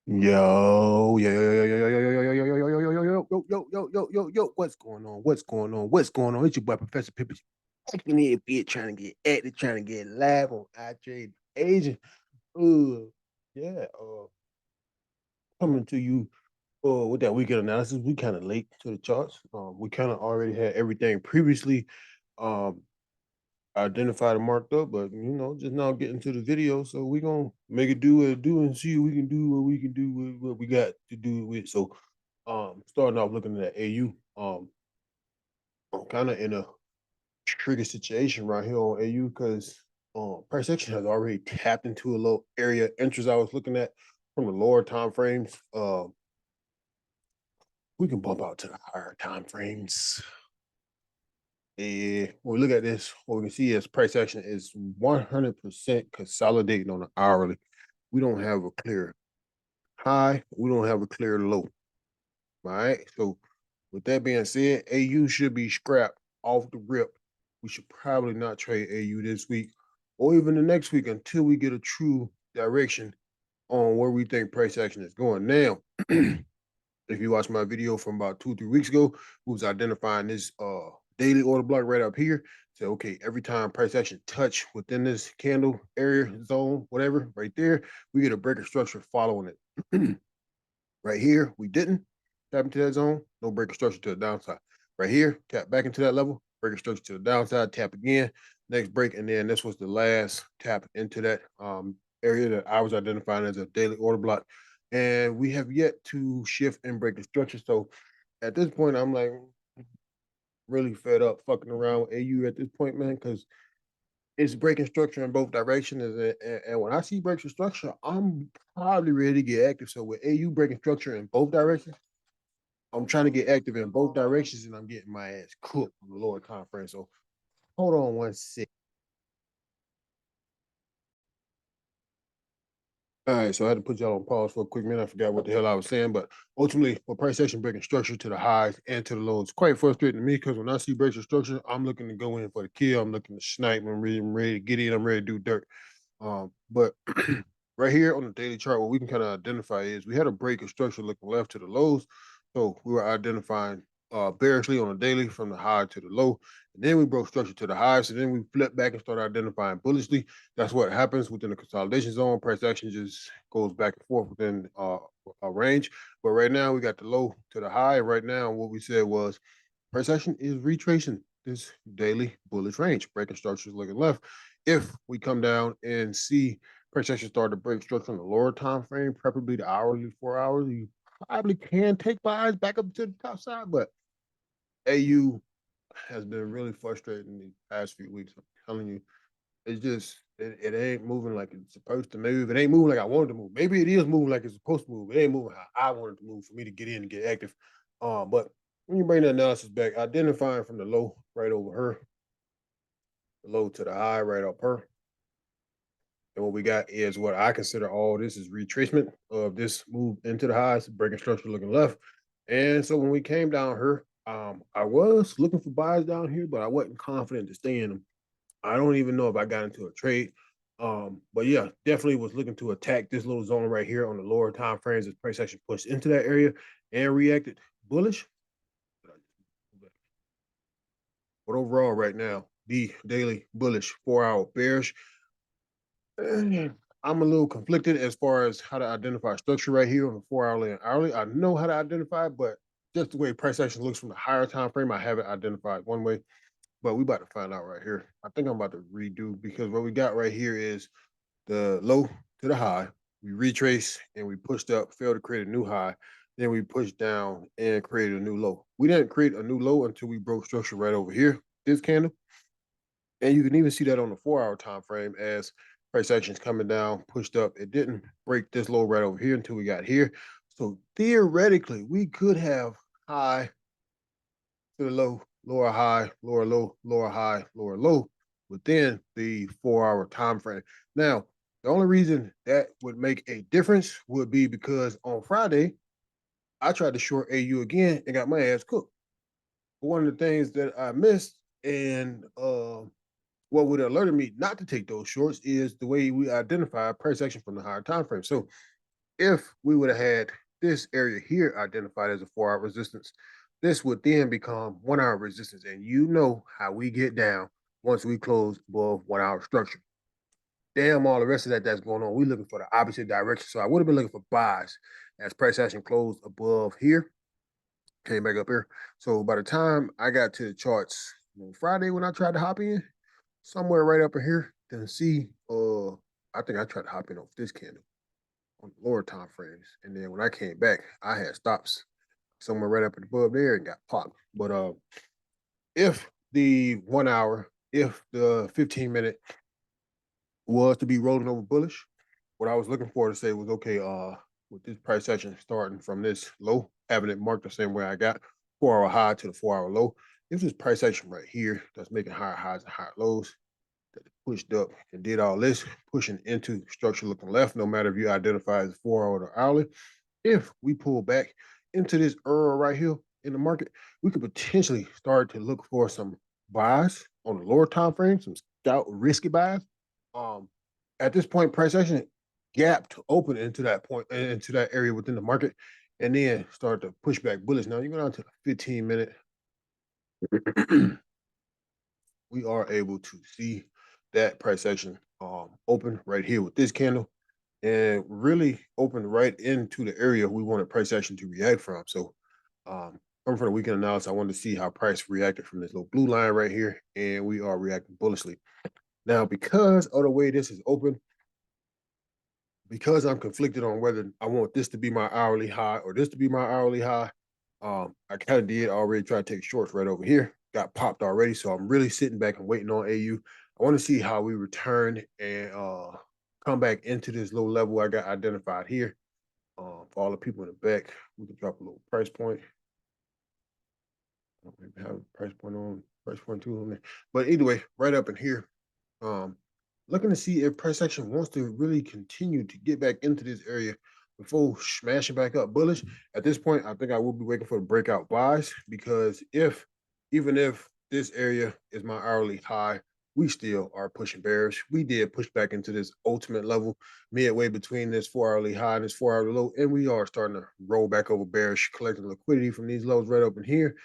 Yo, yo, yo, yo, yo, yo, yo, yo, yo, yo, yo, yo, yo, yo, yo, yo, yo, yo, yo, what's going on? What's going on? What's going on? It's your boy Professor Pippin. Acting here, bit trying to get active, trying to get live on iTrade Asian. Yeah, coming to you with that weekend analysis. We kind of late to the charts. We kind of already had everything previously um identified and marked up, but just now getting to the video. So we're gonna make it do what it do and see what we can do, what we can do with what we got to do with. So starting off looking at AU, I'm kind of in a tricky situation right here on AU because price action has already tapped into a little area interest I was looking at from the lower time frames. We can bump out to the higher time frames. And when we look at this, what we can see is price action is 100% consolidating on the hourly. We don't have a clear high. We don't have a clear low. All right. So with that being said, AU should be scrapped off the rip. We should probably not trade AU this week or even the next week until we get a true direction on where we think price action is going. Now, if you watch my video from about 2 or 3 weeks ago, we was identifying this daily order block right up here. So okay, every time price action touch within this candle area zone, whatever, right there, we get a breaker structure following it. Right here, we didn't tap into that zone, no breaker structure to the downside. Right here, tap back into that level, breaker structure to the downside, tap again, next break, and then this was the last tap into that area that I was identifying as a daily order block. And we have yet to shift and break the structure. So at this point, I'm like really fed up fucking around with AU at this point, man, because it's breaking structure in both directions. And when I see breaking structure, I'm probably ready to get active. So with AU breaking structure in both directions, I'm trying to get active in both directions and I'm getting my ass cooked on the lower time frame. So hold on 1 sec. All right, so I had to put y'all on pause for a quick minute. I forgot what the hell I was saying, but ultimately, for price action breaking structure to the highs and to the lows, quite frustrating to me because when I see breaks of structure, I'm looking to go in for the kill. I'm looking to snipe. I'm ready to get in. I'm ready to do dirt. But right here on the daily chart, what we can kind of identify is we had a break of structure looking left to the lows. So we were identifying bearishly on the daily from the high to the low. And then we broke structure to the high. So then we flipped back and started identifying bullishly. That's what happens within the consolidation zone. Price action just goes back and forth within a range. But right now we got the low to the high. Right now, what we said was price action is retracing this daily bullish range, breaking structures looking left. If we come down and see price action start to break structure on the lower time frame, preferably the hourly 4 hours, you probably can take buys back up to the top side. But AU has been really frustrating these past few weeks. I'm telling you, it's just it ain't moving like it's supposed to. Maybe if it ain't moving like I wanted to move, maybe it is moving like it's supposed to move. It ain't moving how I wanted to move for me to get in and get active. But when you bring the analysis back, identifying from the low right over her, the low to the high right up her, and what we got is what I consider all this is retracement of this move into the highs, breaking structure looking left. And so when we came down here, I was looking for buys down here, but I wasn't confident to stay in them. I don't even know if I got into a trade. But yeah, definitely was looking to attack this little zone right here on the lower time frames as price action pushed into that area and reacted bullish. But overall, right now, the daily bullish 4 hour bearish. I'm a little conflicted as far as how to identify structure right here on the 4 hourly and hourly. I know how to identify, but just the way price action looks from the higher time frame, I have it identified one way. But we about to find out right here. I think I'm about to redo because what we got right here is the low to the high. We retrace and we pushed up, failed to create a new high. Then we pushed down and created a new low. We didn't create a new low until we broke structure right over here, this candle. And you can even see that on the 4 hour time frame as price actions coming down, pushed up. It didn't break this low right over here until we got here. So theoretically, we could have high to the low, lower high, lower low, lower high, lower low within the 4 hour time frame. Now, the only reason that would make a difference would be because on Friday, I tried to short AU again and got my ass cooked. But one of the things that I missed and what would have alerted me not to take those shorts is the way we identify price action from the higher time frame. So if we would have had this area here identified as a 4-hour resistance, this would then become 1-hour resistance. And you know how we get down once we close above 1-hour structure. Damn, all the rest of that's going on. We're looking for the opposite direction. So I would have been looking for buys as price action closed above here, came back up here. So by the time I got to the charts on Friday when I tried to hop in, somewhere right up in here, then see, I think I tried to hop in off this candle on the lower time frames. And then when I came back, I had stops somewhere right up above there and got popped. But if the 1 hour, if the 15-minute was to be rolling over bullish, what I was looking for to say was, okay, with this price action starting from this low, having it marked the same way I got 4-hour high to the 4-hour low, if this price action right here that's making higher highs and higher lows, that pushed up and did all this, pushing into structure looking left, no matter if you identify as 4-hour or hourly, if we pull back into this right here in the market, we could potentially start to look for some buys on the lower time frame, some stout risky buys. Um, at this point, price action gapped open into that point, into that area within the market, and then start to push back bullish. Now you go down to the 15-minute. We are able to see that price action open right here with this candle and really open right into the area we wanted price action to react from. So coming from the weekend analysis, I wanted to see how price reacted from this little blue line right here, and we are reacting bullishly. Now, because of the way this is open, because I'm conflicted on whether I want this to be my hourly high or this to be my hourly high, I kind of did already try to take shorts right over here. Got popped already, so I'm really sitting back and waiting on AU. I want to see how we return and come back into this low level I got identified here. For all the people in the back, we can drop a little price point. Maybe have a price point two on there. But either way, right up in here, um, looking to see if price action wants to really continue to get back into this area before smashing back up bullish. At this point, I think I will be waiting for the breakout buys, because even if this area is my hourly high, we still are pushing bearish. We did push back into this ultimate level midway between this 4-hourly high and this 4-hour low, and we are starting to roll back over bearish, collecting liquidity from these lows right up in here,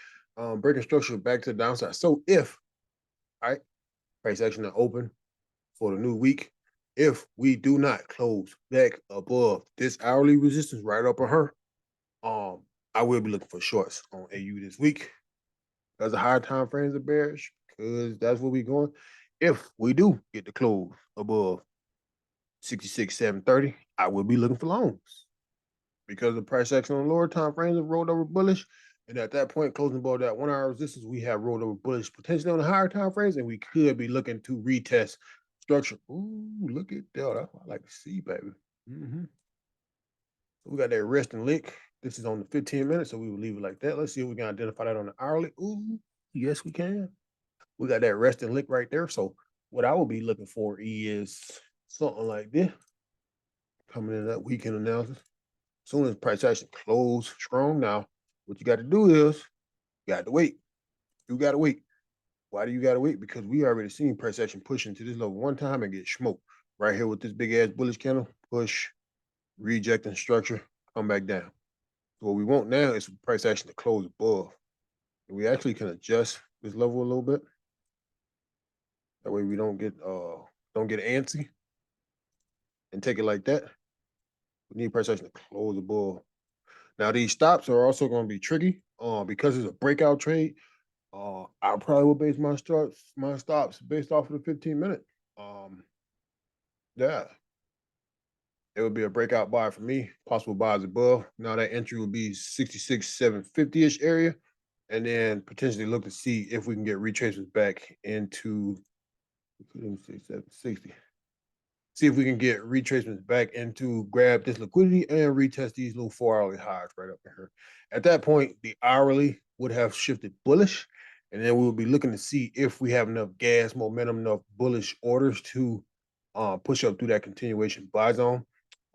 breaking structure back to the downside. So if, all right, price action to open for the new week, if we do not close back above this hourly resistance right up on her, I will be looking for shorts on AU this week, because the higher time frames are bearish, because that's where we're going. If we do get to close above 66,730, I will be looking for longs, because the price action on lower time frames have rolled over bullish. And at that point, closing above that 1-hour resistance, we have rolled over bullish potentially on the higher time frames, and we could be looking to retest structure. Ooh, look at that. That's what I like to see, baby. So we got that rest and lick. This is on the 15 minutes, so we will leave it like that. Let's see if we can identify that on the hourly. Ooh, yes, we can. We got that rest and lick right there. So what I will be looking for is something like this coming in that weekend analysis. As soon as price action close strong, now what you got to do is you got to wait. You got to wait. Why do you got to wait? Because we already seen price action push into this level one time and get smoked right here with this big ass bullish candle. Push, rejecting structure, come back down. So what we want now is price action to close above. And we actually can adjust this level a little bit. That way we don't get antsy and take it like that. We need price action to close above. Now these stops are also going to be tricky. Because it's a breakout trade. I probably will base my stops based off of the 15-minute. Yeah, it would be a breakout buy for me. Possible buys above. Now that entry would be 66,750-ish area, and then potentially look to see if we can get retracements back into 6760. See if we can get retracements back into grab this liquidity and retest these little 4-hourly highs right up in here. At that point, the hourly would have shifted bullish, and then we'll be looking to see if we have enough gas, momentum, enough bullish orders to push up through that continuation buy zone.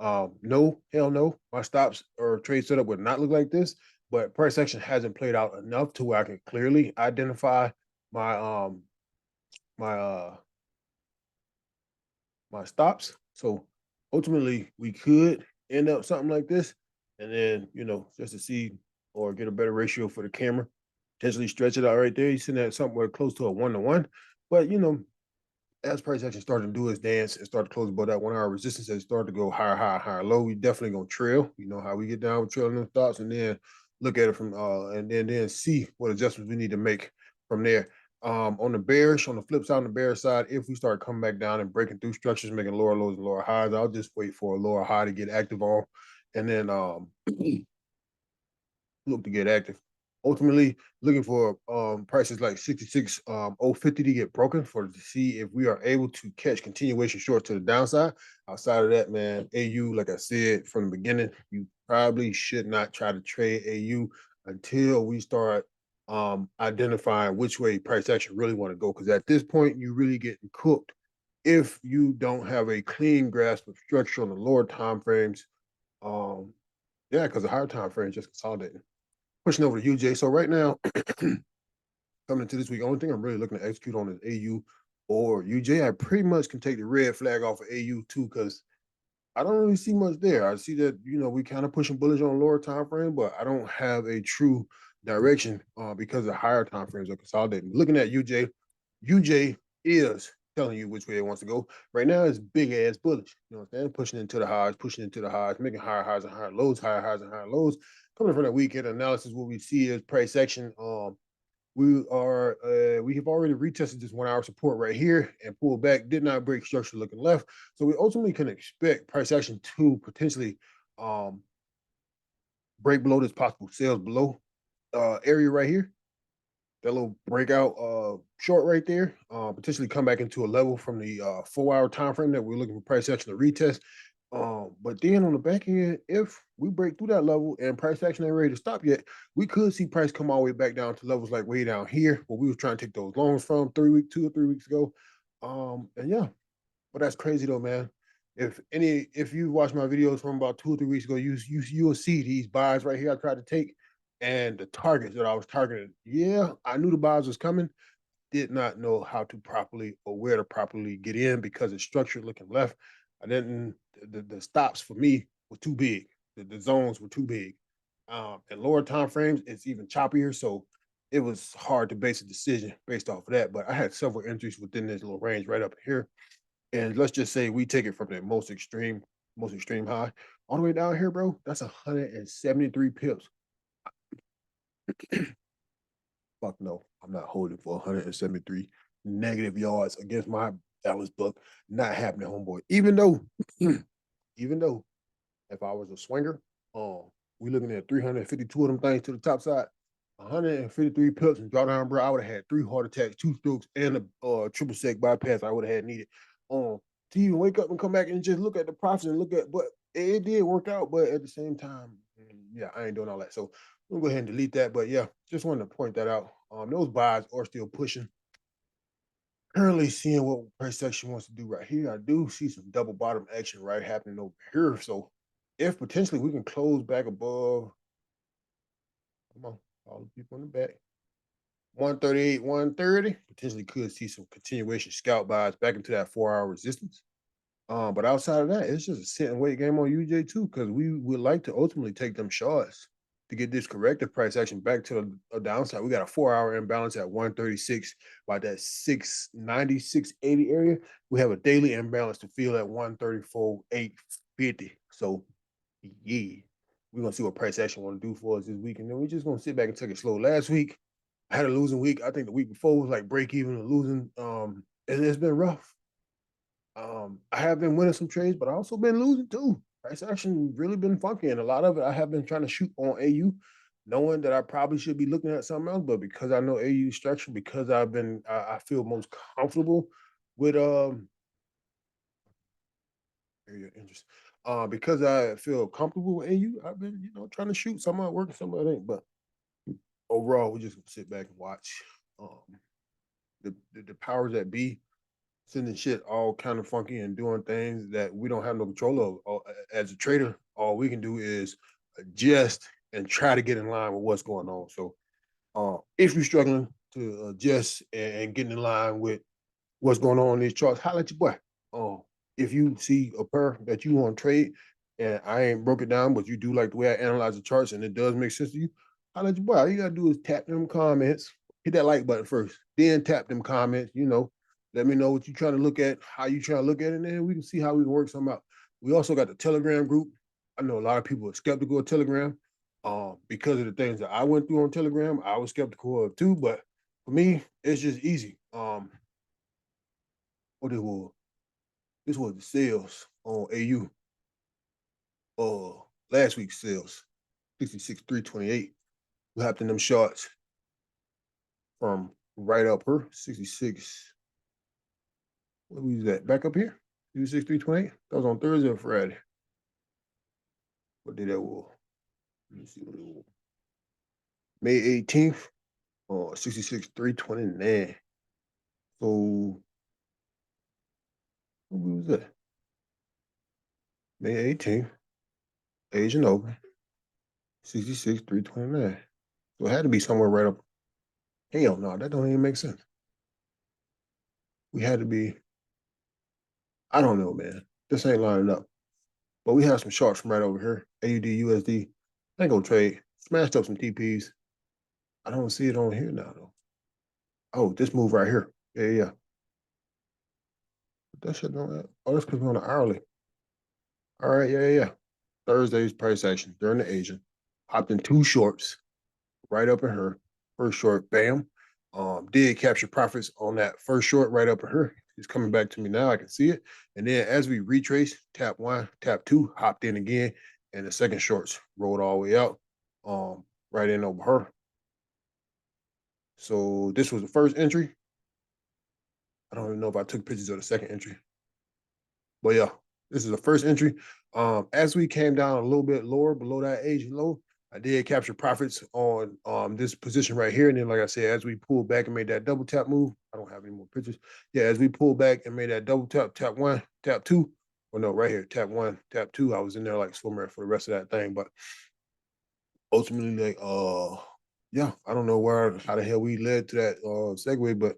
No, hell no. My stops or trade setup would not look like this, but price action hasn't played out enough to where I can clearly identify my my stops. So ultimately, we could end up something like this, and then just to see or get a better ratio for the camera, potentially stretch it out right there. You sitting at somewhere close to a 1-to-1, but as price action started to do its dance and start to close above that 1 hour resistance, as it started to go higher, higher, higher, low, we definitely gonna trail. You know how we get down with trailing those thoughts, and then look at it from and then see what adjustments we need to make from there. On the bearish, on the flip side, on the bearish side, if we start coming back down and breaking through structures, making lower lows and lower highs, I'll just wait for a lower high to get active on, and then look to get active. Ultimately, looking for prices like 66 050 to get broken for to see if we are able to catch continuation short to the downside. Outside of that, man, AU, like I said from the beginning, you probably should not try to trade AU until we start identifying which way price action really want to go. Because at this point, you really getting cooked if you don't have a clean grasp of structure on the lower time frames. Yeah, because the higher time frames just consolidating. Pushing over to UJ. So right now, coming into this week, only thing I'm really looking to execute on is AU or UJ. I pretty much can take the red flag off of AU too, because I don't really see much there. I see that we kind of pushing bullish on lower time frame, but I don't have a true direction because the higher time frames are consolidating. Looking at UJ, UJ is telling you which way it wants to go. Right now, it's big ass bullish. You know what I'm saying? Pushing into the highs, making higher highs and higher lows, higher highs and higher lows. Coming from that weekend analysis, what we see is price action. We have already retested this 1 hour support right here and pulled back, did not break structure looking left. So we ultimately can expect price action to potentially break below this possible sales below area right here. That little breakout short right there, potentially come back into a level from the 4 hour time frame that we're looking for price action to retest. But then on the back end, if we break through that level and price action ain't ready to stop yet, we could see price come all the way back down to levels like way down here where we was trying to take those longs from 2 or 3 weeks ago. And yeah, but that's crazy though, man. If you watched my videos from about 2 or 3 weeks ago, you'll see these buys right here I tried to take and the targets that I was targeting. Yeah, I knew the buys was coming, did not know how to properly or where to properly get in because it's structured looking left. I didn't the stops for me were too big. The zones were too big. And lower time frames, it's even choppier. So it was hard to base a decision based off of that. But I had several entries within this little range right up here. And let's just say we take it from the most extreme high all the way down here, bro. That's 173 pips. Fuck no, I'm not holding for 173 negative yards against my Dallas Buck. Not happening, homeboy. Even though if I was a swinger, we looking at 352 of them things to the top side, 153 pips and drawdown, bro. I would have had 3 heart attacks, 2 strokes, and a triple sec bypass I would have had needed. To even wake up and come back and just look at the profits and look at, but it did work out. But at the same time, yeah, I ain't doing all that. So we'll go ahead and delete that. But yeah, just wanted to point that out. Those buys are still pushing. Currently seeing what price action wants to do right here. I do see some double bottom action right happening over here. So if potentially we can close back above, come on, all the people in the back, 138, 130, potentially could see some continuation scalp buys back into that 4 hour resistance. But outside of that, it's just a sit and wait game on UJ too, because we would like to ultimately take them shorts to get this corrective price action back to a downside. We got a 4 hour imbalance at 136 by that 690, 680 area. We have a daily imbalance to fill at 134, 850. So yeah, we're gonna see what price action want to do for us this week. And then we're just gonna sit back and take it slow. Last week, I had a losing week. I think the week before was like break even or losing. And it's been rough. I have been winning some trades, but I also been losing too. Price action really been funky, and a lot of it I have been trying to shoot on AU, knowing that I probably should be looking at something else. But because I know AU structure, because I feel most comfortable with area interest. Because I feel comfortable with AU, I've been trying to shoot some of it working, some of it ain't. But overall, we just gonna sit back and watch. The powers that be sending shit all kind of funky and doing things that we don't have no control of. As a trader, all we can do is adjust and try to get in line with what's going on. So if you're struggling to adjust and get in line with what's going on in these charts, holla at your boy. If you see a pair that you want to trade, and I ain't broke it down, but you do like the way I analyze the charts and it does make sense to you, I let you boy. All you gotta do is tap them comments, hit that like button first, then tap them comments, let me know what you're trying to look at, how you trying to look at it, and then we can see how we can work something out. We also got the Telegram group. I know a lot of people are skeptical of Telegram because of the things that I went through on Telegram. I was skeptical of too, but for me, it's just easy. What it was, this was the sales on AU. Last week's sales, 66,328. We hopped in them shots from right up here, 66. What was that? Back up here? 66,328? That was on Thursday or Friday. What did that was? Let me see what it was. May 18th, 66,329. So what was that? May 18th, Asian Open, 66,329. So it had to be somewhere right up. Hell no, that don't even make sense. We had to be, I don't know, man. This ain't lining up. But we have some shorts from right over here. AUD, USD. Ain't gonna trade. Smashed up some TPs. I don't see it on here now though. Oh, this move right here. Yeah, yeah. That shit don't. Oh, that's because we're on the hourly. All right, yeah, yeah, yeah. Thursday's price action during the Asian. Hopped in two shorts right up in her. First short, bam. Did capture profits on that first short right up in her. It's coming back to me now. I can see it. And then as we retrace, tap one, tap two, hopped in again, and the second shorts rolled all the way out. Right in over her. So this was the first entry. I don't even know if I took pictures of the second entry. But yeah, this is the first entry. As we came down a little bit lower below that Asian low, I did capture profits on this position right here. And then, like I said, as we pulled back and made that double tap move, I don't have any more pictures. Yeah, as we pulled back and made that double tap, tap one, tap two. Well, no, right here, tap one, tap two. I was in there like swimmer for the rest of that thing. But ultimately, like, yeah, I don't know how the hell we led to that segue, but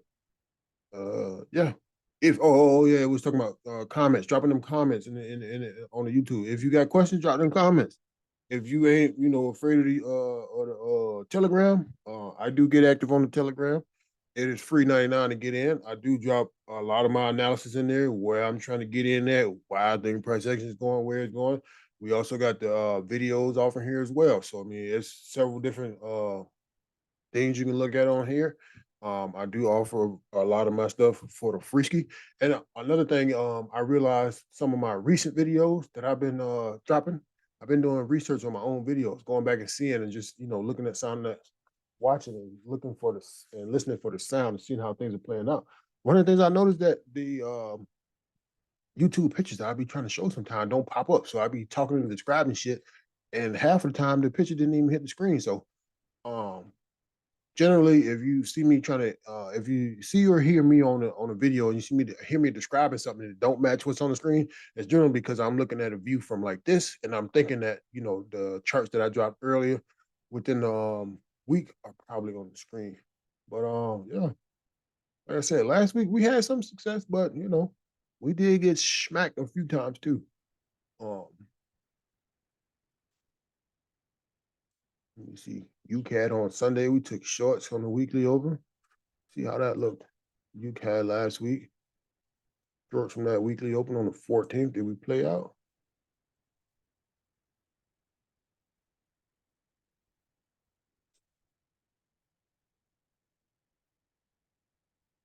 yeah. If yeah, we was talking about comments, dropping them comments on the YouTube. If you got questions, drop them comments. If you ain't, afraid of the Telegram, I do get active on the Telegram. It is free 99 to get in. I do drop a lot of my analysis in there, where I'm trying to get in at, why I think price action is going, where it's going. We also got the videos off in here as well. So I mean, it's several different things you can look at on here. I do offer a lot of my stuff for the free ski. And another thing, I realized some of my recent videos that I've been dropping, I've been doing research on my own videos, going back and seeing and just, looking at sound that watching and looking for this and listening for the sound and seeing how things are playing out. One of the things I noticed that the YouTube pictures that I be trying to show sometimes don't pop up. So I be talking and describing shit. And half of the time the picture didn't even hit the screen. So um generally, if you see me trying to, if you see or hear me on a video and you see me hear me describing something that don't match what's on the screen, it's generally because I'm looking at a view from like this, and I'm thinking that the charts that I dropped earlier within the week are probably on the screen. But yeah, like I said, last week we had some success, but we did get smacked a few times too. Um, Let me see. UCAD on Sunday, we took shorts on the weekly open. See how that looked. UCAD last week. Shorts from that weekly open on the 14th. Did we play out?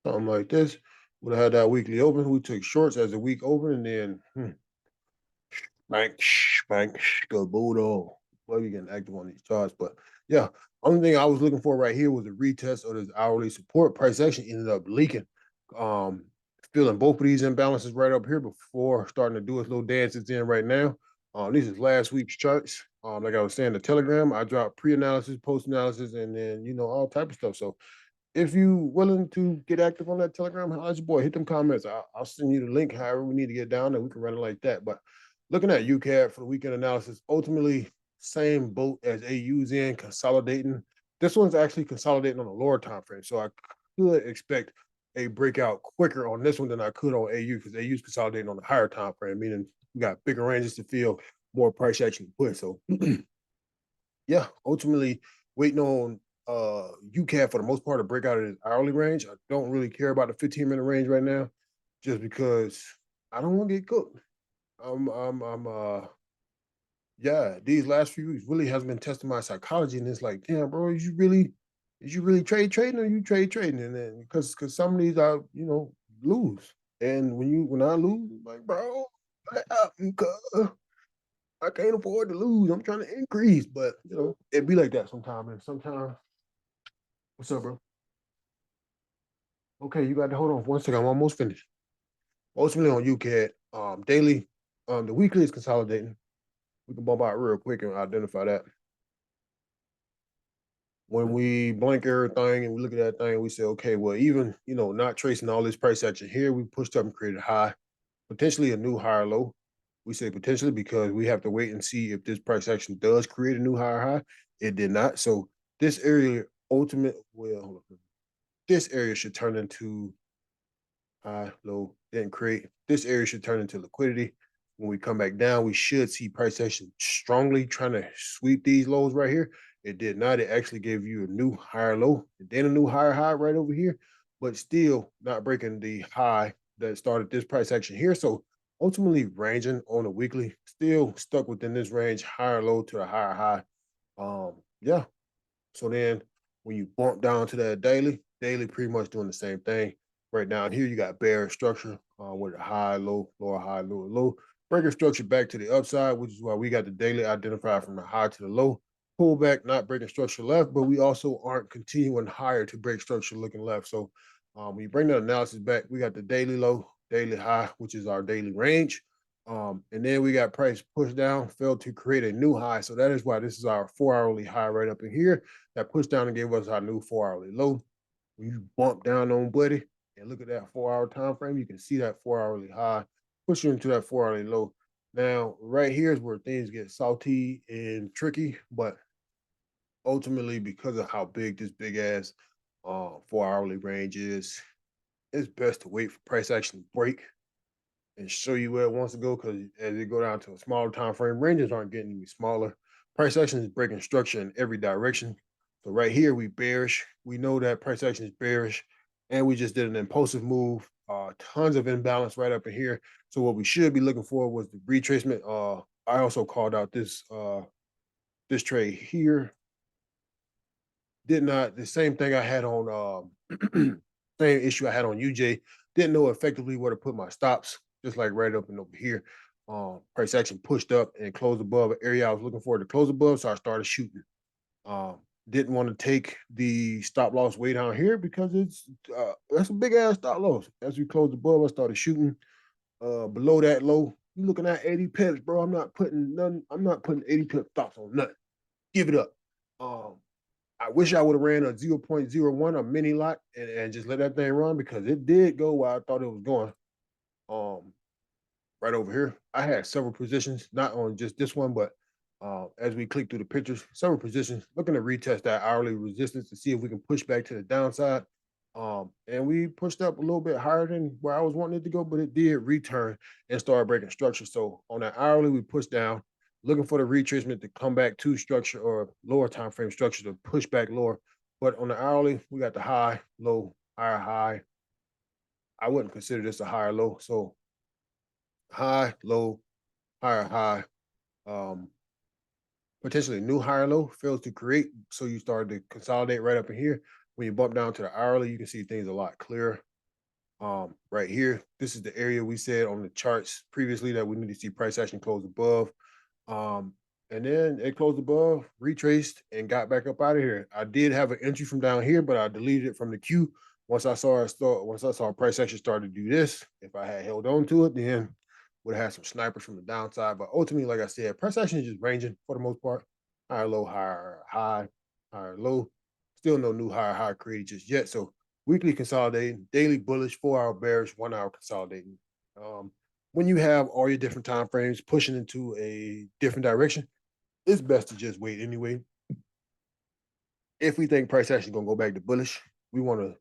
Something like this. Would have had that weekly open. We took shorts as the week open, and then bank, bank, go Budo. Boy, we getting active on these charts. But yeah, only thing I was looking for right here was a retest of this hourly support. Price action ended up leaking. Um, Feeling both of these imbalances right up here before starting to do its little dances in right now. This is last week's charts. Like I was saying, the Telegram, I dropped pre-analysis, post-analysis, and then all type of stuff. So if you willing to get active on that Telegram, how's your boy? Hit them comments. I'll send you the link. However, we need to get down there. We can run it like that. But looking at UCAD for the weekend analysis, ultimately same boat as AU's in consolidating. This one's actually consolidating on a lower time frame, so I could expect a breakout quicker on this one than I could on AU because AU's consolidating on a higher time frame, meaning we got bigger ranges to fill. more price action to put. So yeah, ultimately waiting on UCAT for the most part to break out of his hourly range. I don't really care about the 15-minute range right now, just because I don't want to get cooked. I'm yeah, these last few weeks really has been testing my psychology, and it's like, damn, bro, is you really trade trading or you trade trading? And then because some of these I, lose. And when I lose, I'm like, bro, what happened? Cuz I can't afford to lose. I'm trying to increase. But it be like that sometimes. And sometimes, what's up, bro? Okay, you got to hold on for 1 second. I'm almost finished. Ultimately on UCAT, daily, the weekly is consolidating. We can bump out real quick and identify that. When we blank everything and we look at that thing, we say, okay, well, even not tracing all this price action here, we pushed up and created a high, potentially a new higher low. We say potentially because we have to wait and see if this price action does create a new higher high. It did not. So this area this area should turn into high, low, then create. This area should turn into liquidity. When we come back down, we should see price action strongly trying to sweep these lows right here. It did not. It actually gave you a new higher low and then a new higher high right over here, but still not breaking the high that started this price action here. So ultimately ranging on a weekly, still stuck within this range, higher low to a higher high. Yeah, so then when you bump down to that daily pretty much doing the same thing. Right down here, you got bearish structure with a high, low, lower, high, lower, low. Breaking structure back to the upside, which is why we got the daily identified from the high to the low. Pull back, not breaking structure left, but we also aren't continuing higher to break structure looking left. So when you bring that analysis back, we got the daily low, daily high, which is our daily range. And then we got price pushed down, failed to create a new high. So that is why this is our 4 hourly high right up in here that pushed down and gave us our new 4 hourly low. When you bump down on buddy and look at that 4 hour time frame, you can see that 4 hourly high push you into that 4 hourly low. Now, right here is where things get salty and tricky, but ultimately, because of how big this big ass 4 hourly range is, it's best to wait for price action to break and show you where it wants to go, because as it go down to a smaller time frame, ranges aren't getting any smaller. Price action is breaking structure in every direction. So right here, we bearish. We know that price action is bearish, and we just did an impulsive move. Tons of imbalance right up in here. So what we should be looking for was the retracement. I also called out this trade here. Did not the same thing I had on same issue I had on UJ. Didn't know effectively where to put my stops, just like right up and over here. Price action pushed up and closed above an area I was looking for to close above, so I started shooting. Um, didn't want to take the stop loss way down here because that's a big ass stop loss. As we closed above, I started shooting below that low. You looking at 80 pips, bro. I'm not putting 80 pip stops on nothing. Give it up. Um, I wish I would have ran a 0.01, a mini lot, and just let that thing run, because it did go where I thought it was going. Um, right over here, I had several positions, not on just this one, but as we click through the pictures, several positions, looking to retest that hourly resistance to see if we can push back to the downside. And we pushed up a little bit higher than where I was wanting it to go, but it did return and start breaking structure. So on that hourly, we pushed down, looking for the retracement to come back to structure or lower time frame structure to push back lower. But on the hourly, we got the high, low, higher, high. I wouldn't consider this a higher low. So high, low, higher, high. Um, Potentially new higher low fails to create. So you start to consolidate right up in here. When you bump down to the hourly, you can see things a lot clearer. Right here, this is the area we said on the charts previously that we need to see price action close above. Um, and then it closed above, retraced, and got back up out of here. I did have an entry from down here, but I deleted it from the queue. Once I saw price action start to do this, if I had held on to it, then would have had some snipers from the downside. But ultimately, like I said, price action is just ranging for the most part. Higher low, higher high, higher low. Still no new higher high created just yet. So weekly consolidating, daily bullish, 4 hour bearish, 1 hour consolidating. Um, when you have all your different time frames pushing into a different direction, it's best to just wait anyway. If we think price action is gonna go back to bullish, we want to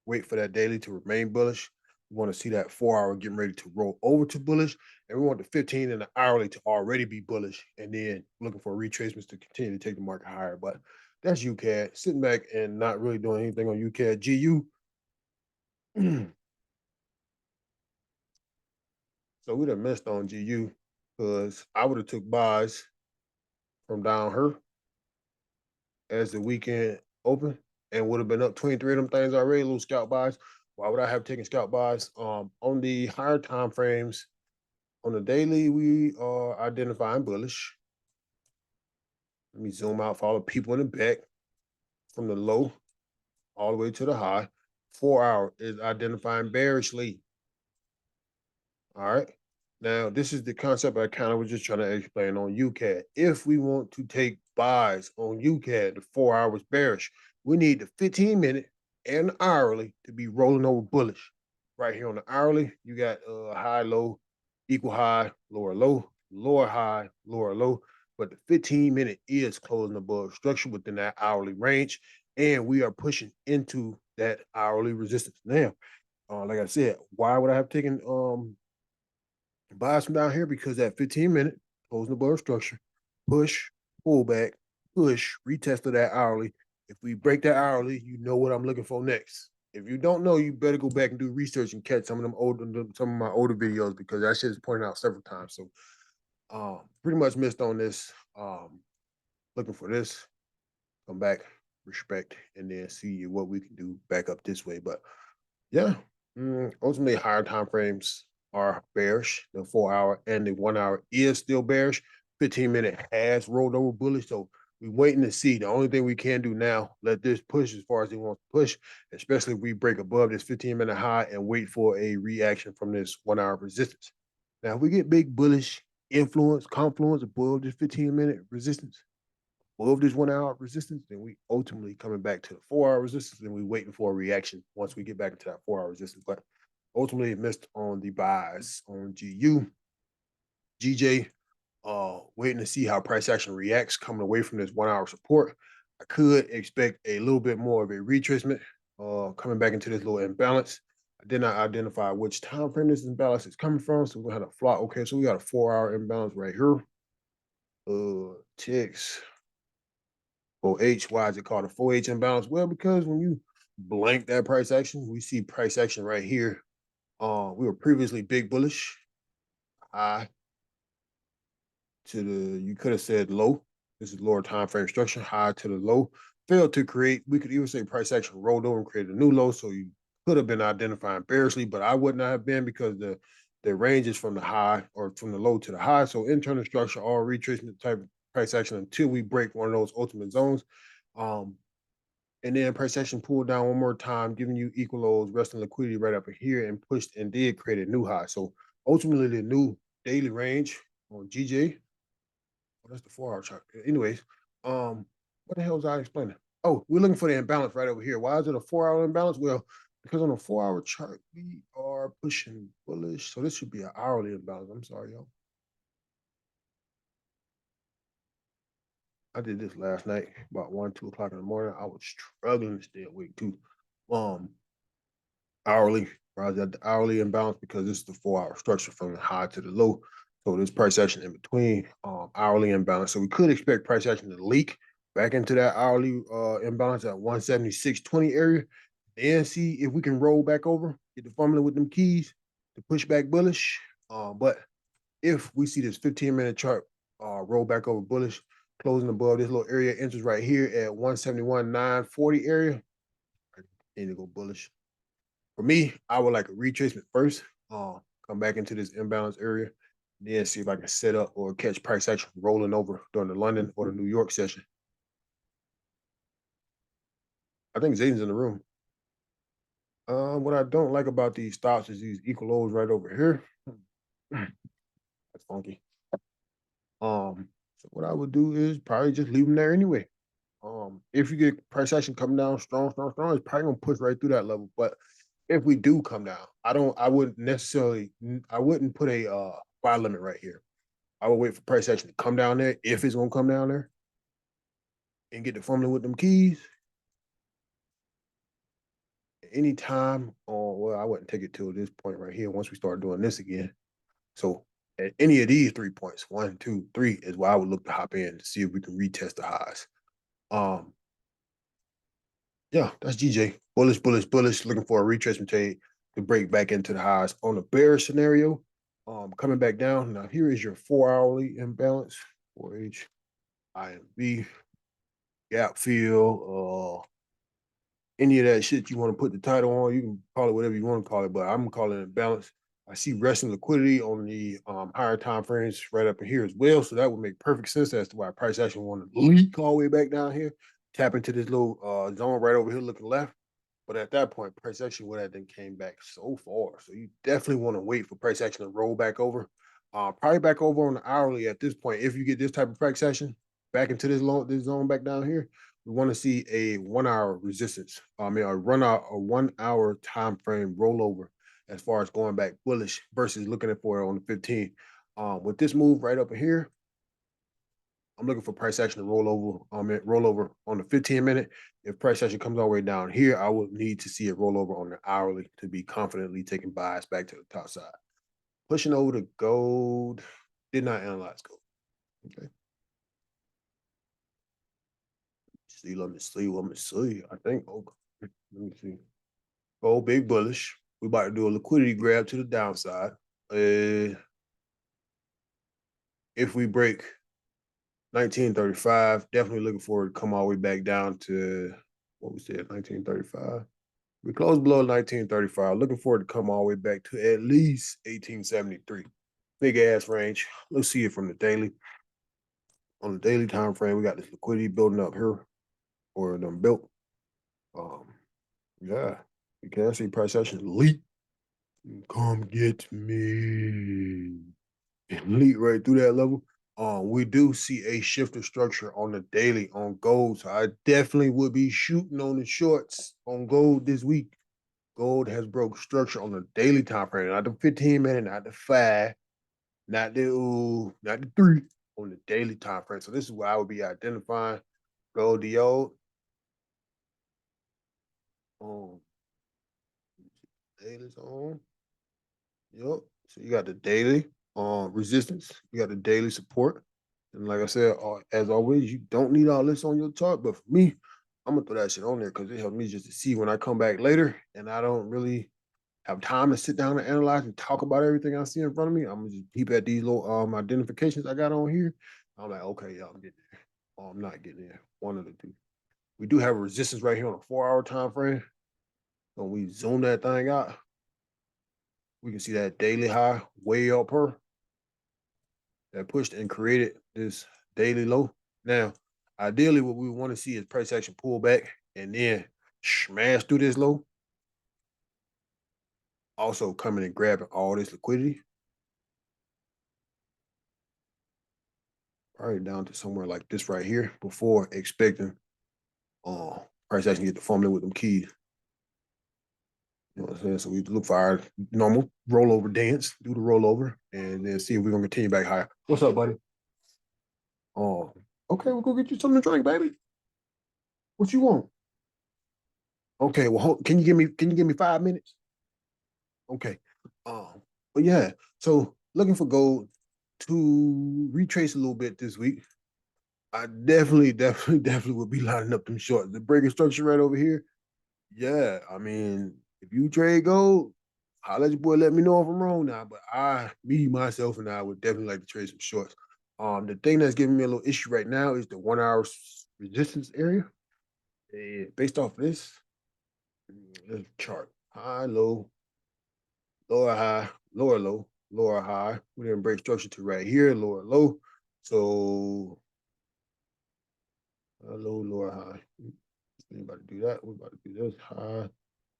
wait for that daily to remain bullish. We want to see that 4 hour getting ready to roll over to bullish, and we want the 15 and the hourly to already be bullish, and then looking for retracements to continue to take the market higher. But that's UCAD. Sitting back and not really doing anything on UCAD. GU. So we'd have missed on GU because I would have took buys from down here as the weekend open and would have been up 23 of them things already, little scalp buys. Why would I have taken scalp buys? On the higher time frames, on the daily, we are identifying bullish. Let me zoom out for all the people in the back from the low all the way to the high. 4 hour is identifying bearishly. All right. Now, this is the concept I kind of was just trying to explain on UCAD. If we want to take buys on UCAD, the 4 hours bearish, we need the 15-minute and the hourly to be rolling over bullish. Right here on the hourly, you got high, low, equal high, lower, low, lower high, lower, low. But the 15-minute is closing above structure within that hourly range. And we are pushing into that hourly resistance. Now, like I said, why would I have taken buys from down here? Because that 15-minute closing above structure, push, pull back, push, retest of that hourly. If we break that hourly, you know what I'm looking for next. If you don't know, you better go back and do research and catch some of my older videos, because that shit is pointed out several times. So pretty much missed on this. Looking for this, come back, respect, and then see what we can do back up this way. But yeah, ultimately higher time frames are bearish. The 4 hour and the 1 hour is still bearish. 15-minute has rolled over bullish. So we're waiting to see. The only thing we can do now, let this push as far as it wants to push, especially if we break above this 15-minute high and wait for a reaction from this 1 hour resistance. Now, if we get big bullish confluence above this 15-minute resistance, above this 1 hour resistance, then we ultimately coming back to the 4 hour resistance, and we waiting for a reaction once we get back into that 4 hour resistance. But ultimately, it missed on the buys on GU, GJ. Waiting to see how price action reacts coming away from this 1 hour support. I could expect a little bit more of a retracement coming back into this little imbalance. I did not identify which time frame this imbalance is coming from, so we had a flop. Okay, so we got a 4 hour imbalance right here. Ticks. 4H. Why is it called a 4H imbalance? Well, because when you blank that price action, we see price action right here. We were previously big bullish, high to the, you could have said low. This is lower time frame structure, high to the low. Failed to create, we could even say price action rolled over and created a new low. So you could have been identifying bearishly, but I would not have been, because the range is from the high or from the low to the high. So internal structure, all retracement type of price action until we break one of those ultimate zones. And then price action pulled down one more time, giving you equal lows, resting liquidity right up here, and pushed and did create a new high. So ultimately, the new daily range on GJ. Oh, that's the 4 hour chart. Anyways, what the hell was I explaining? Oh, we're looking for the imbalance right over here. Why is it a 4 hour imbalance? Well, because on a 4 hour chart, we are pushing bullish. So this should be an hourly imbalance. I'm sorry, y'all. I did this last night about 1, 2 o'clock in the morning. I was struggling to stay awake too. Um, Hourly, right at the hourly imbalance, because this is the 4 hour structure from the high to the low. So this price action in between, hourly imbalance. So we could expect price action to leak back into that hourly imbalance at 176.20 area, and see if we can roll back over, get the formula with them keys to push back bullish. But if we see this 15-minute chart roll back over bullish, closing above this little area, enters right here at 171.940 area, I need to go bullish. For me, I would like a retracement first, come back into this imbalance area, then see if I can set up or catch price action rolling over during the London or the New York session. I think Zayden's in the room. What I don't like about these stops is these equal lows right over here. That's funky. So what I would do is probably just leave them there anyway. If you get price action coming down strong, strong, strong, it's probably gonna push right through that level. But if we do come down, I wouldn't necessarily, I wouldn't put a buy limit right here. I would wait for price action to come down there, if it's gonna come down there, and get the formula with them keys, anytime on, well, I wouldn't take it till this point right here once we start doing this again. So at any of these 3 points, 1, 2, 3, is where I would look to hop in to see if we can retest the highs. Um, yeah, that's GJ. Bullish, bullish, bullish, looking for a retracement trade to break back into the highs. On the bearish scenario, coming back down. Now, here is your 4 hourly imbalance for H, IMB, gap fill, any of that shit you want to put the title on, you can call it whatever you want to call it, but I'm calling it balance. I see resting liquidity on the higher time frames right up in here as well. So that would make perfect sense as to why price action want to leak all the way back down here, tap into this little zone right over here looking left. But at that point, price action would have then came back so far. So you definitely want to wait for price action to roll back over. Probably back over on the hourly at this point. If you get this type of price action back into this zone back down here, we want to see a 1 hour resistance. I mean, a 1 hour time frame rollover as far as going back bullish versus looking for it on the 15. With this move right up here, I'm looking for price action to roll over on the 15 minute. If price action comes all the way down here, I would need to see it roll over on the hourly to be confidently taking buys back to the top side. Pushing over to gold, did not analyze gold. Okay. Let me see. I think, okay. Let me see. Gold, big bullish. We about to do a liquidity grab to the downside. If we break 1935, definitely looking forward to come all the way back down to what we said, 1935. We closed below 1935. Looking forward to come all the way back to at least 1873. Big ass range. Let's see it from the daily. On the daily time frame, we got this liquidity building up here, or them built. Yeah, you can see price action leak. Come get me. And leak right through that level. We do see a shift of structure on the daily on gold. So I definitely would be shooting on the shorts on gold this week. Gold has broke structure on the daily time frame, not the 15 minute, not the 5, not the 3, on the daily time frame. So this is where I would be identifying gold diode. Daily's on. Yep. So you got the daily resistance, you got the daily support. And like I said, as always, you don't need all this on your chart. But for me, I'm gonna throw that shit on there because it helps me just to see when I come back later and I don't really have time to sit down and analyze and talk about everything I see in front of me. I'm gonna just keep at these little identifications I got on here. I'm like, okay, yeah, I'm getting there. Oh, I'm not getting there. One of the two. We do have a resistance right here on a 4 hour time frame. So we zoom that thing out, we can see that daily high way up her that pushed and created this daily low. Now, ideally, what we want to see is price action pull back and then smash through this low. Also coming and grabbing all this liquidity. Probably down to somewhere like this right here before expecting price action get the formula with them keys. You know what I'm saying? So we look for our normal rollover dance, do the rollover, and then see if we're gonna continue back higher. What's up, buddy? Oh, okay, we'll go get you something to drink, baby. What you want? Okay, well, can you give me 5 minutes? Okay. But yeah, so looking for gold to retrace a little bit this week. I definitely would be lining up them shorts. The breaking structure right over here. Yeah, I mean, if you trade gold, I'll let your boy let me know if I'm wrong now. But myself, and I would definitely like to trade some shorts. The thing that's giving me a little issue right now is the 1 hour resistance area. Based off this, chart high, low, lower high, lower low, lower high. We didn't break structure to right here, lower low. So low, lower high. We about to do that. We about to do this high,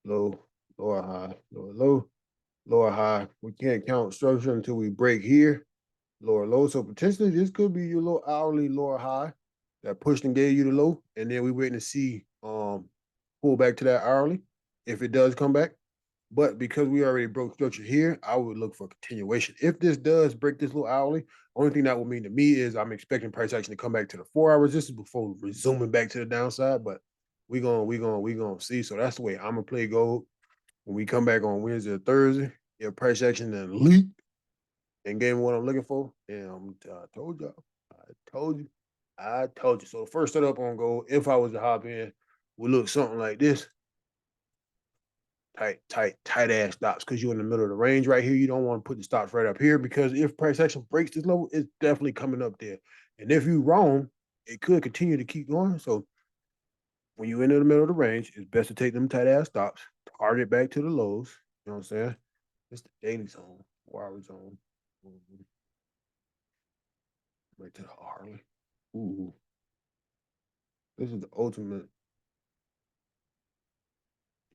low, lower high, lower low, lower high. We can't count structure until we break here, lower low. So potentially this could be your little hourly lower high that pushed and gave you the low, and then we waiting to see pull back to that hourly if it does come back. But because we already broke structure here, I would look for continuation. If this does break this little hourly, only thing that will mean to me is I'm expecting price action to come back to the 4 hour resistance before resuming back to the downside. But we gonna see. So that's the way I'm gonna play gold. When we come back on Wednesday or Thursday, if price action then leak and gave me what I'm looking for, damn, I told y'all. I told you. I told you. So the first setup on gold, if I was to hop in, would look something like this. Tight ass stops because you're in the middle of the range right here. You don't want to put the stops right up here because if price action breaks this level, it's definitely coming up there. And if you're wrong, it could continue to keep going. So when you're in the middle of the range, it's best to take them tight ass stops, target back to the lows. You know what I'm saying? It's the daily zone, 4 hour zone. Right to the Harley. Ooh, this is the ultimate.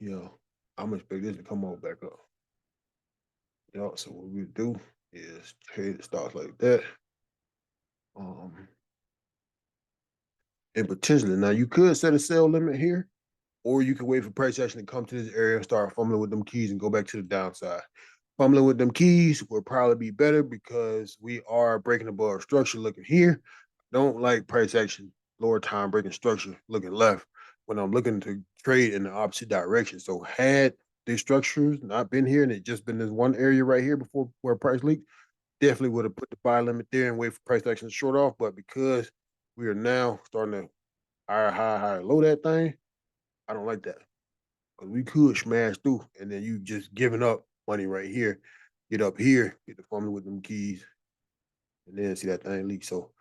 Yeah, I'm expect this to come all back up. Yeah, so what we do is trade the stocks like that. Um, and potentially now you could set a sell limit here, or you can wait for price action to come to this area and start fumbling with them keys and go back to the downside. Fumbling with them keys will probably be better because we are breaking above structure looking here. Don't like price action, lower time breaking structure looking left when I'm looking to trade in the opposite direction. So had these structures not been here and it just been this one area right here before where price leaked, definitely would have put the buy limit there and wait for price action to short off. But because we are now starting to higher, low that thing, I don't like that. Because we could smash through and then you just giving up money right here. Get up here, get the formula with them keys, and then see that thing leak. So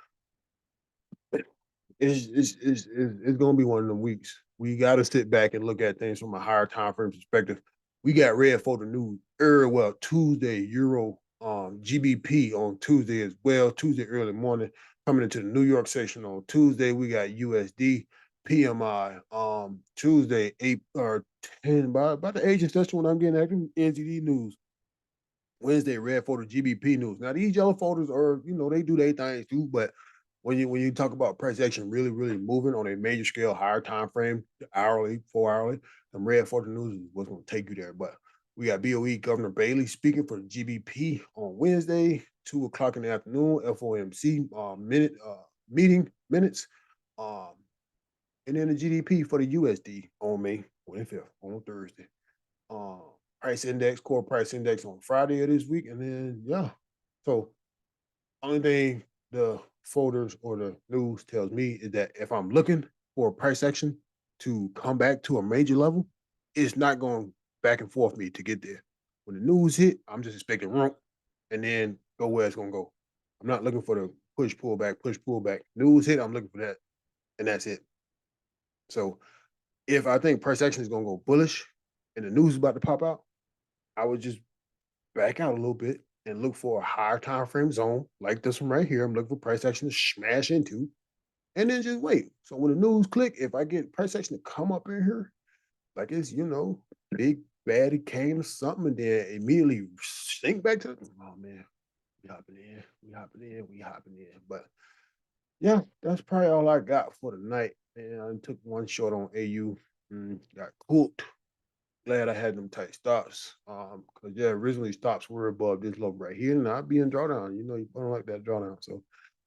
it's gonna be one of them weeks. We gotta sit back and look at things from a higher time frame perspective. We got red photo news well Tuesday, Euro GBP on Tuesday as well. Tuesday early morning, coming into the New York session on Tuesday. We got USD PMI Tuesday 8 or 10 by the agents. That's when I'm getting active NZD news. Wednesday, red folder, GBP news. Now these yellow folders are, they do their things too, but when you talk about price action really, really moving on a major scale, higher time frame, hourly, 4 hourly, the red folder news is what's going to take you there. But we got BOE Governor Bailey speaking for the GBP on Wednesday, 2 o'clock in the afternoon, FOMC meeting minutes. Um, and then the GDP for the USD on May 25th on Thursday. Um, price index, core price index on Friday of this week, and then yeah. So only thing the folders or the news tells me is that if I'm looking for a price action to come back to a major level, it's not going back and forth me to get there. When the news hit, I'm just expecting rump and then go where it's gonna go. I'm not looking for the push pull back. News hit, I'm looking for that, and that's it. So if I think price action is gonna go bullish and the news is about to pop out, I would just back out a little bit and look for a higher time frame zone like this one right here. I'm looking for price action to smash into and then just wait. So when the news click, if I get price action to come up in here, like it's, big baddie came or something and then immediately sink back to, oh man, we hopping in. But yeah, that's probably all I got for the night. And I took one short on AU, got cooked. Glad I had them tight stops. Because yeah, originally stops were above this level right here, and I'd be in drawdown. You don't like that drawdown. So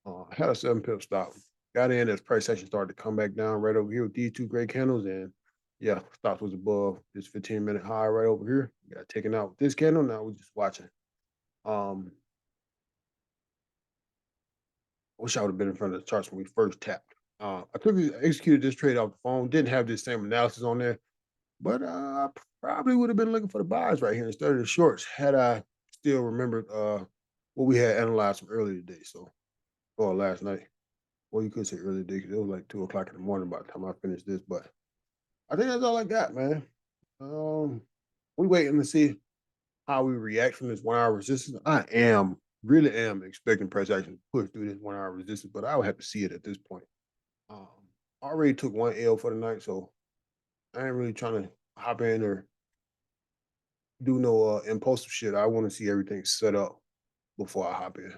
I had a 7 pip stop. Got in as price action started to come back down right over here with these two gray candles, and yeah, stops was above this 15-minute high right over here. Got taken out with this candle. Now we're just watching. Wish I would have been in front of the charts when we first tapped. Executed this trade off the phone. Didn't have this same analysis on there. But I probably would have been looking for the buys right here instead of the shorts had I still remembered what we had analyzed from earlier today. So, or last night. Well, you could say earlier today because it was like 2 o'clock in the morning by the time I finished this. But I think that's all I got, man. We waiting to see how we react from this 1 hour resistance. Really am expecting price action to push through this 1 hour resistance, but I would have to see it at this point. Um, I already took one L for the night, so I ain't really trying to hop in or do no impulsive shit. I want to see everything set up before I hop in.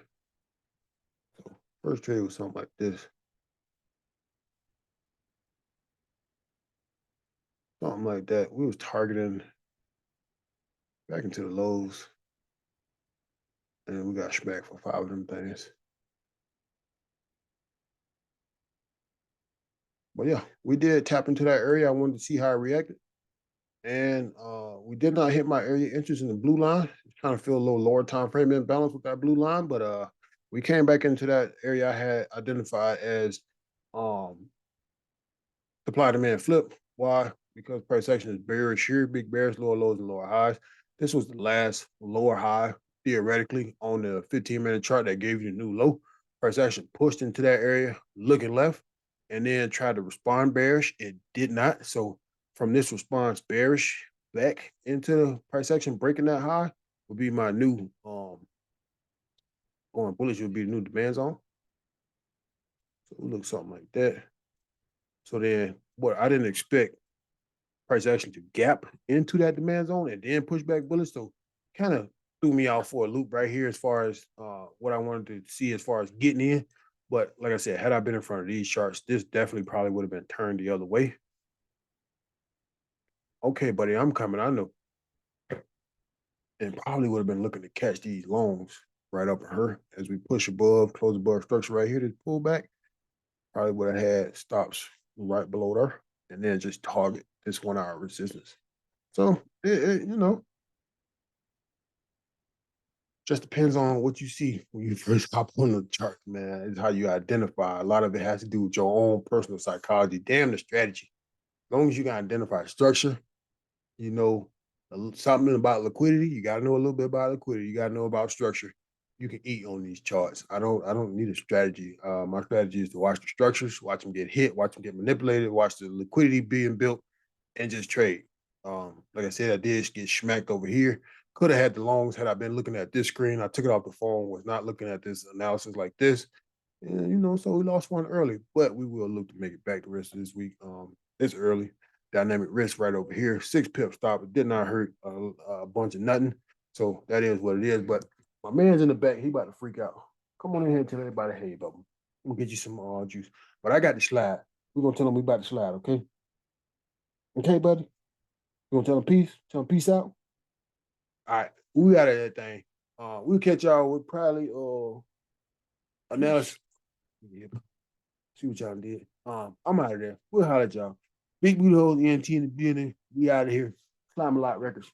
So first trade was something like this. Something like that. We was targeting back into the lows. And we got smacked for 5 of them things. But yeah, we did tap into that area. I wanted to see how it reacted. And we did not hit my area interest in the blue line. Kind of feel a little lower time frame imbalance with that blue line, but we came back into that area I had identified as um supply demand flip. Why? Because price action is bearish here, big bears, lower lows, and lower highs. This was the last lower high theoretically on the 15-minute chart that gave you the new low. Price action pushed into that area, looking left, and then tried to respond bearish. It did not. So from this response bearish back into the price action breaking that high would be my new going bullish would be the new demand zone. So it looks something like that. So then what I didn't expect price action to gap into that demand zone and then push back bullets. So kind of threw me out for a loop right here as far as what I wanted to see as far as getting in. But like I said, had I been in front of these charts, this definitely probably would have been turned the other way. Okay, buddy, I'm coming. I know. And probably would have been looking to catch these longs right up at her as we push above, close above structure right here to pull back. Probably would have had stops right below there and then just target this 1 hour resistance. So, just depends on what you see when you first hop on the chart, man. It's how you identify. A lot of it has to do with your own personal psychology. Damn the strategy. As long as you can identify structure, you know something about liquidity. You got to know a little bit about liquidity. You got to know about structure. You can eat on these charts. I don't need a strategy. My strategy is to watch the structures, watch them get hit, watch them get manipulated, watch the liquidity being built, and just trade. Like I said, I did get smacked over here. Could have had the longs had I been looking at this screen. I took it off the phone, was not looking at this analysis like this. And, so we lost one early, but we will look to make it back the rest of this week. It's early. Dynamic risk right over here. 6 pip stop. It did not hurt a bunch of nothing. So that is what it is. But my man's in the back. He about to freak out. Come on in here and tell everybody, hey, bubba. I'm going to get you some juice. But I got the slide. We're going to tell him we about to slide, okay? Okay, buddy? You gonna tell him peace? Tell him peace out? All right. We out of that thing. We'll catch y'all with probably analysis. Yeah, see what y'all did. I'm out of there. We'll holler at y'all. Big Beauty Hoes ENT in the building. We out of here. Slime a lot records.